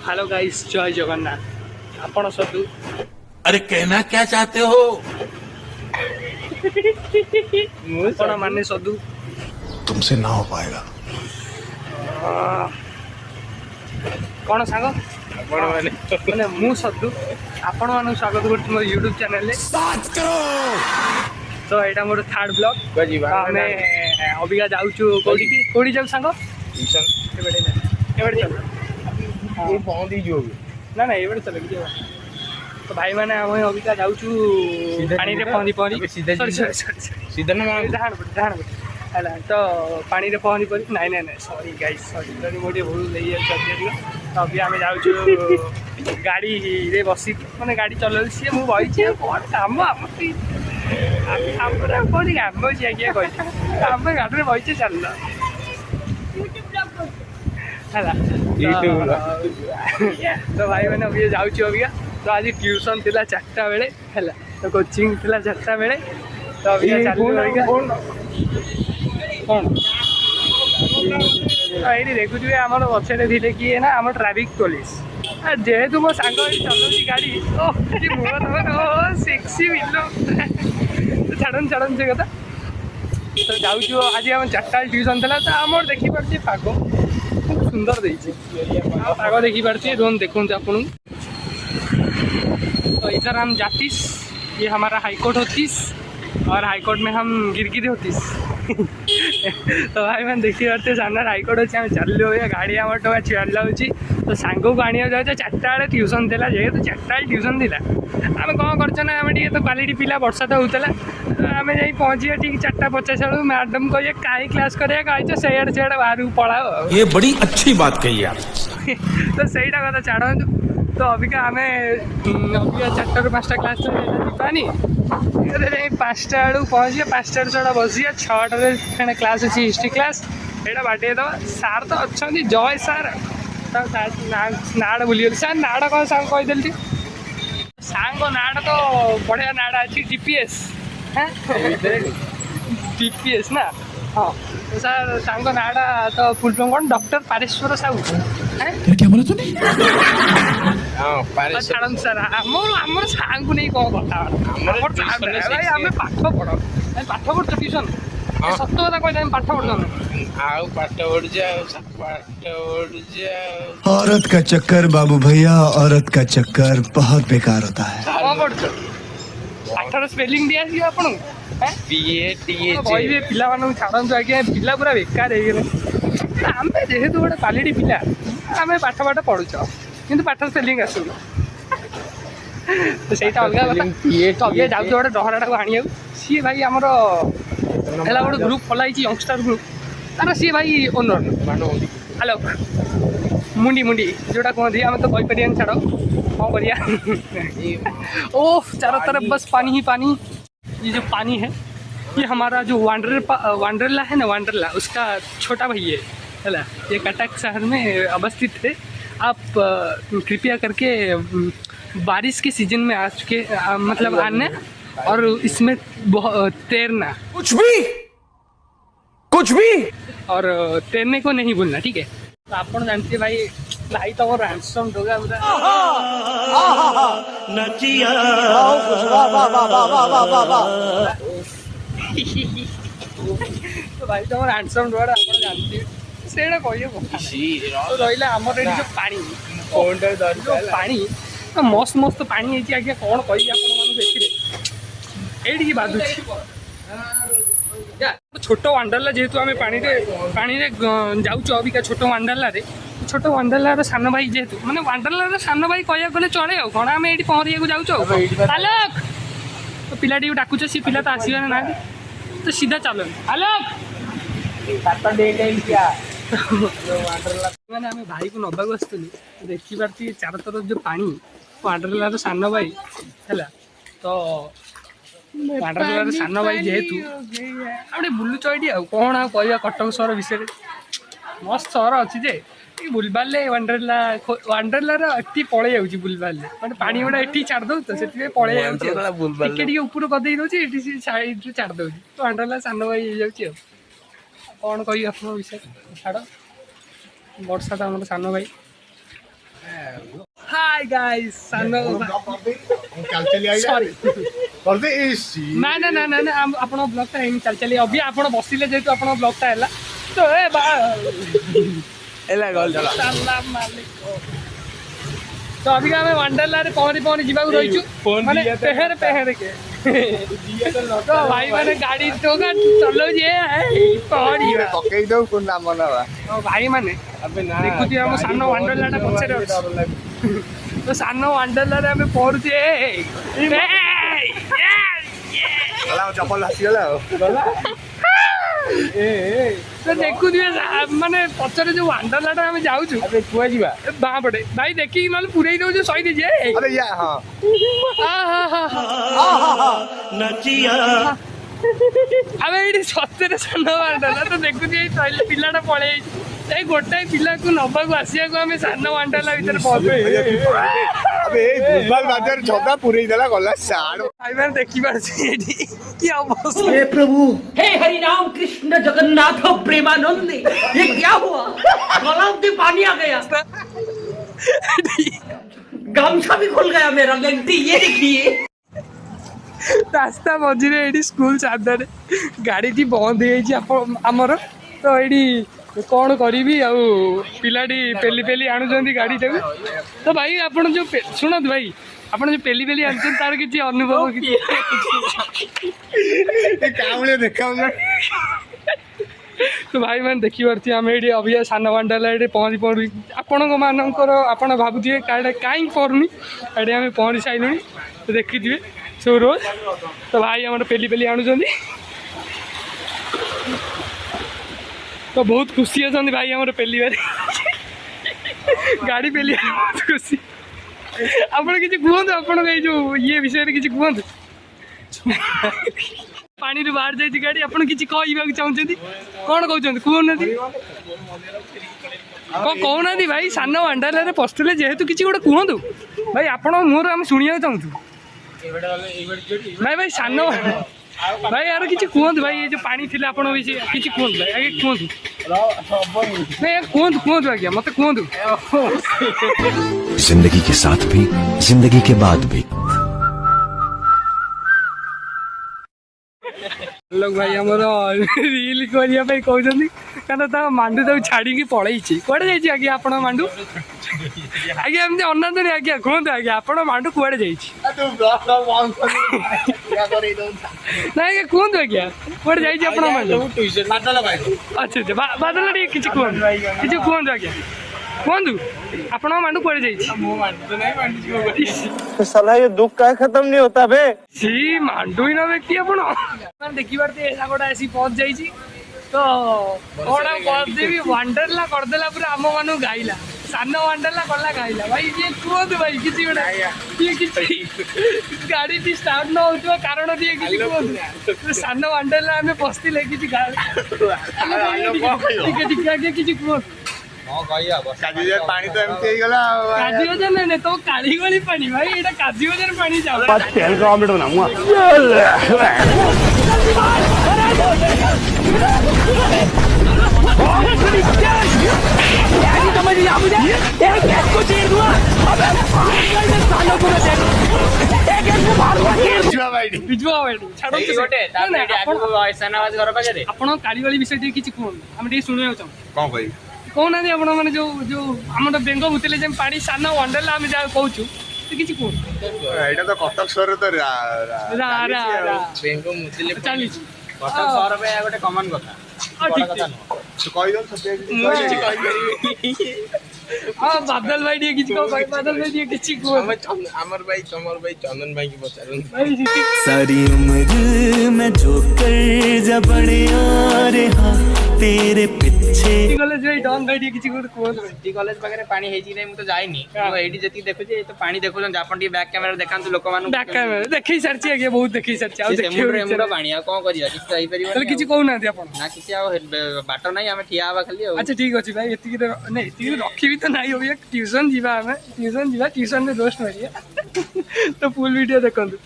Hello guys, जय जगन्नाथ। आपण सदु अरे कहना क्या चाहते हो? आपण माने सदु तुमसे ना हो पाएगा। कौन सांग आपण माने मु सदु आपण मानु स्वागत करछु मोर YouTube चैनल ले। तो एटा मोर थर्ड ब्लॉग हमें अबिका जाउछु कोडी जाउ सांग ट्यूशन एबडे चल ये पहुंच ही जो ना ना एबडे चल के तो भाई माने हम अबिका जाउछु पानी रे पहुंची सीधा ना डाण हला तो पानी रे पहुंची पड़ी नहीं नहीं नहीं सॉरी गाइस सॉरी जनी मोटे भूल ले तो अभी आम जाउछु गाड़ी रे बसी माने गाड़ी चलल सी मु बई छी कोन काम हम हमरा कोनी काम छी आगे कहि हम गाड़ी रे बई छी चल हला तो भाई मैंने अभी जाउछु अभी तो आज ट्यूशन थिला 4टा बेले हला तो कोचिंग थिला 4टा बेले तो अभी चालू होइगा कौन ये देखु आमर पछे थे किए ना आम ट्राफिक पुलिस जेहेतु मो सांग चलती गाड़ी मुह सेक्सी मिलो छाड़न छाड़न से कथा तो जाऊँ आज आम 4टा ट्यूशन था तो आम देखिपे पाग खूब सुंदर देखिए पाग देखिपे रोन देखूँ आपन तो इधर हम जातीस ये हमारा हाईकोर्ट होतीस और हाईकोर्ट में हम गिरगिरी होतीस तो भाई मैंने देखी पारे सामने हाईकोर्ट अच्छे आम चलो गाड़ी आम टका चल तो सांग को आने जाऊँ 4टा बेले ट्यूशन था जेहतु 4टा ट्यूशन थी आम कौन कर तो क्वालिटी पिला वर्षा तो होता आम जा पहुँचे ठीक 4:50 बेलू मैडम कहे कहीं क्लास कराया कही सेआड़े सेआड़े बाहर पढ़ाओ ये बड़ी अच्छी बात कही यार। तो सहीटा कथा छाड़ तो अबिका आम अबिका 4टा ରୁ 5ଟା क्लास जानी 5टा बेलू पहुँचे 5टा छड़ा बसिया 6टार क्लास अच्छी हिस्ट्री क्लास यहाँ बाटे दबा सार तो अच्छा जय सार नाड़ा भूलीगली सार नाड़ा कौन सार कहीदेली सांग नाड़ा तो बढ़िया नाड़ा अच्छी जीपीएस जीपीएस ना हाँ तो सर सांग नाड़ा तो फुल फॉर्म कौन डॉक्टर पारेश्वर साहू क्या बोला तूने? छाड़ सर आम सांग को नहीं कौन कथा भाई आम पाठ पढ़ पाठ पढ़ ट्यूशन सत कथा कहते पाठ पढ़ औरत का चक्कर बाबू भैया, औरत का चक्कर बहुत बेकार होता है। कौन कर पाठर स्पेलिंग दिखाई आपन पिला छाड़ू आज्ञा पिला पूरा बेकार हो आम जेहेतु गोटे क्वालिटी पिला आम पाठ पाठ पढ़ुच कि पाठ स्पेलिंग आसू तो सहीटा अलग अभी जाऊँ गोटे डहराटा को आने सी भाई आमर है गोटे ग्रुप खोलाई यंगस्टर ग्रुप तार सी भाई ओनर आलोक मुंडी मुंडी जोटा कहते आम तो कहीपर छाड़ कौन कर ओह चारों तरफ बस पानी ही पानी। ये जो पानी है ये हमारा जो वांडरला है ना वांडरला उसका छोटा भाई है ना ये कटक शहर में अवस्थित है। आप कृपया करके बारिश के सीजन में आ चुके मतलब आने और इसमें तैरना कुछ भी और तैरने को नहीं भूलना ठीक है। तो आप जानते भाई भाई तो हैंडसम होगा पूरा तो भाई तो हैंडसम डोर आप जानते से रहा आमर ये जो पानी मस्त मस्त पानी है आज्ञा कौन कही आपड़ी बाधुची छोट वांडरला जेहेतु आम पानी जाऊँ अबिका छोट वांडरला छोट वांडरलार सान भाई जेहेतु माने वांडरलार सान भाई कह गले चले कौन आम ये पहरिया जाऊँ आलोक तो पिलाटी डाकुच सी पिला तो आसबार ना तो सीधा चलो आलोक मैंने आम भाई को नबाक आसुनी देखी पार्टी चार तरफ जो पानी वांडरलार सान भाई है तो वांडरलार सान भाई जेहेतु आम बुलुच ये कौन आ कह कटक सहर विषय मस्त सहर अच्छी जे बुलबारे वांडरलार एटी पड़े जाऊँगी बुलबारे मैंने पानी गुड़ा ये छाड़ दो तो से पड़े जाऊँगी ऊपर कदे दूसरी साइड छाड़ दूसरी तो वांडरला सान भाई हो जाऊँगी कौन कह विषय छाड़ वर्षा तो आम सान भाई हाय गाइस सानो चल चली आई सॉरी करते एसी ना ना ना ना ना आपण ब्लॉग टा हेनी चल चली अभी आपण बसिले जेतु आपण ब्लॉग टा हैला तो ए बा एला गल चला सलाम वालेकुम तो अभी हमें वंडरला रे पहरी जीवा रहिछु माने पहर के तो भाई माने गाड़ी तो का चलो जे पहरी पकई दो कोन नाम बनावा तो भाई माने अबे ना देखुती हम सानो वंडरला टा पछरे अछि तो सानो वंडरला रे हमें पहरुचे गला चप्पल हसिगला गला तो देखु माने पछरे जो वंडरला टा हम जाउछु अबे कुआ जीवा बाँ पड़े भाई देखिए नल पूरे ही दो सही दीजिए अबे या हां अब ये सत्य सान वंडरला तो देखु पिलाटा पड़े गोटाए पिला को नबा को आसिया को आम सान वंडरला भीतर अबे भूलभाल बाजार झोदा पुरई देला गला साड़ भाई मैंने देखी पार्टी की अवस्था हे प्रभु हे हरि राम कृष्ण जगन्नाथ प्रेमानंद ये क्या हुआ गलाव में पानी आ गया गामछा भी खुल गया मेरा गंती ये देखिए रास्ता मझे ये स्कूल सामने गाड़ी टी बंद होमर तो ये कौन करी पिलाटी पेली पेली आणुंट गाड़ी टाक तो भाई आप जो शुणु भाई आप जो पेली पेली आन तार किसी अनुभव कामले देखा तो भाई मैंने देखिपी आम ये अभी सान वंडरला ये पहुँची पड़ी आपण मानकर आप भावुए कहीं पड़ूनी ये आम पहुँची सारे तो देखिए सब रोज तो भाई आम पेली पेली आणुंट तो बहुत खुशी अच्छा भाई आम पेली गाड़ी पेली बहुत खुशी आप किसी कहतु आप जो ये विषय किसी कहतु पानी बाहर जाए गाड़ी आप किसी कहवाक चाहते कौन कहते कहना कहना भाई सान वंडरला पशुले जेहेतु किसी गोटे कहतु भाई आप मुहर आम शुणा चाहूँ भाई भाई सान भाई यार किसी कहतु भाई ये जो पानी थी आप किसी कहतु भाई आगे कहतु नहीं कहतु कहतु आज्ञा मत कहतु जिंदगी के साथ भी जिंदगी के बाद भी लोग भाई आमर रिल करने कहते क्या मांडू तक छाड़ी पलि कौड़े जाइए आज्ञा आप मांडू आज्ञा एमती अनातनी आज्ञा कहतु आज्ञा आप मांडू कौड़े जाइए ना आज्ञा कहतु आज्ञा कौड़े जाइए आप मांडू अच्छा अच्छा बादल टे किसी कहतु कहतु आज्ञा कहतु आप मांडू कौड़े जाइए साला ये दुख का खत्म नहीं होता बे सी मांडू ही ना व्यक्ति आप देखी पार्टी गोटा ऐसी पहुंच जाइए तो कौन करदेवी वंडरला करदेला पूरा आम मान गाइला सान वंडरला कला गाइला भाई ये कहतु भाई किसी गोटे ये किसी गाड़ी टी स्टार्ट न होता कारण दिए किसी कहतु सान वंडरला आम पशले किसी किसी कहतु पानी तो एमती ही गला काजी वजन नहीं तो काली वाली पानी भाई ये काजी वजन पानी जाओ तेल का ऑमलेट बनाऊंगा ଆପଣ କାଳି ବାଳି ବିଷୟରେ କିଛି କୁହନ୍ତୁ ଆମେ ଟିକେ ଶୁଣିବାକୁ ଚାହୁଁ कौन कही କହୁନାହାନ୍ତି ଆପଣ ମାନେ ଯୋଉ ଆମର ବେଙ୍ଗ ଭୂତିଲେ ଯେମିତି ପାଣି ସାନ ୱାଣ୍ଡରଲା ଆମେ ଯାହା କହୁଛୁ ସେ କିଛି କୁହନ୍ତୁ ଏଇଟା ତ କଟକ ସହରରେ ତ ବେଙ୍ଗ ମୁତିଲେ ଚାଲିଛି କଟକ ସହର ପାଇଁ ଗୋଟେ କମନ କଥା ଠିକ ତୁ କହିଦଉ ସତ୍ୟ ମୁଁ କିଛି କହିପାରିବିନି ହଁ ବାଦଲ ଭାଇ ଟିକେ କିଛି କହ ବାଦଲ ଭାଇ ଟିକେ କିଛି କୁହନ୍ତୁ ଆମର ଭାଇ ତମର ଭାଇ ଚନ୍ଦନ ଭାଇ କି ପଚାରନ୍ତୁ सारी उम्र मैं जो कर जब बड़े और हाँ तेरे पीछे କଲେଜ ଭାଇ ଡନ୍ ଭାଇ ଟିକେ କିଛି କୁହନ୍ତୁ ସିଟି କଲେଜ ପାଖରେ ପାଣି ହେଇଛି କି ନାହିଁ ମୁଁ ତ ଯାଇନି ମୁଁ ଏଇଠି ଯେତିକି ଦେଖୁଛି ଏ ତ ପାଣି ଦେଖୁଛନ୍ତି ଆପଣ ଟିକେ ବ୍ୟାକ୍ କ୍ୟାମେରା ଦେଖାନ୍ତୁ ଲୋକମାନଙ୍କୁ ବ୍ୟାକ୍ କ୍ୟାମେରା ଦେଖେଇ ସାରିଛି ଆଜ୍ଞା ବହୁତ ଦେଖେଇ ସାରିଛି ଆଉ ଏମୁଣ୍ଡ ପାଣି ଆଉ କଣ କରିବା କିଛି ତ ହେଇପାରିବନି ତାହେଲେ କିଛି କହୁନାହାନ୍ତି ଆପଣ ନା କିଛି ଆଉ ବାଟ ନାହିଁ ଆମେ ଠିଆ ହବା ଖାଲି ଆଉ ଆଚ୍ଛା ଠିକ ଅଛି ଭାଇ ଏତିକି ନାଇଁ ଏତିକି ରଖିବି ତ ନାହିଁ ଅବିକା ଟ୍ୟୁସନ ଯିବା ଆମେ ଟ୍ୟୁସନ ଯିବା ଟ୍ୟୁସନରେ ରୋଷ୍ଟ ମାରିବା ତ ଫୁଲ୍ ଭିଡ଼ିଓ ଦେଖନ୍ତୁ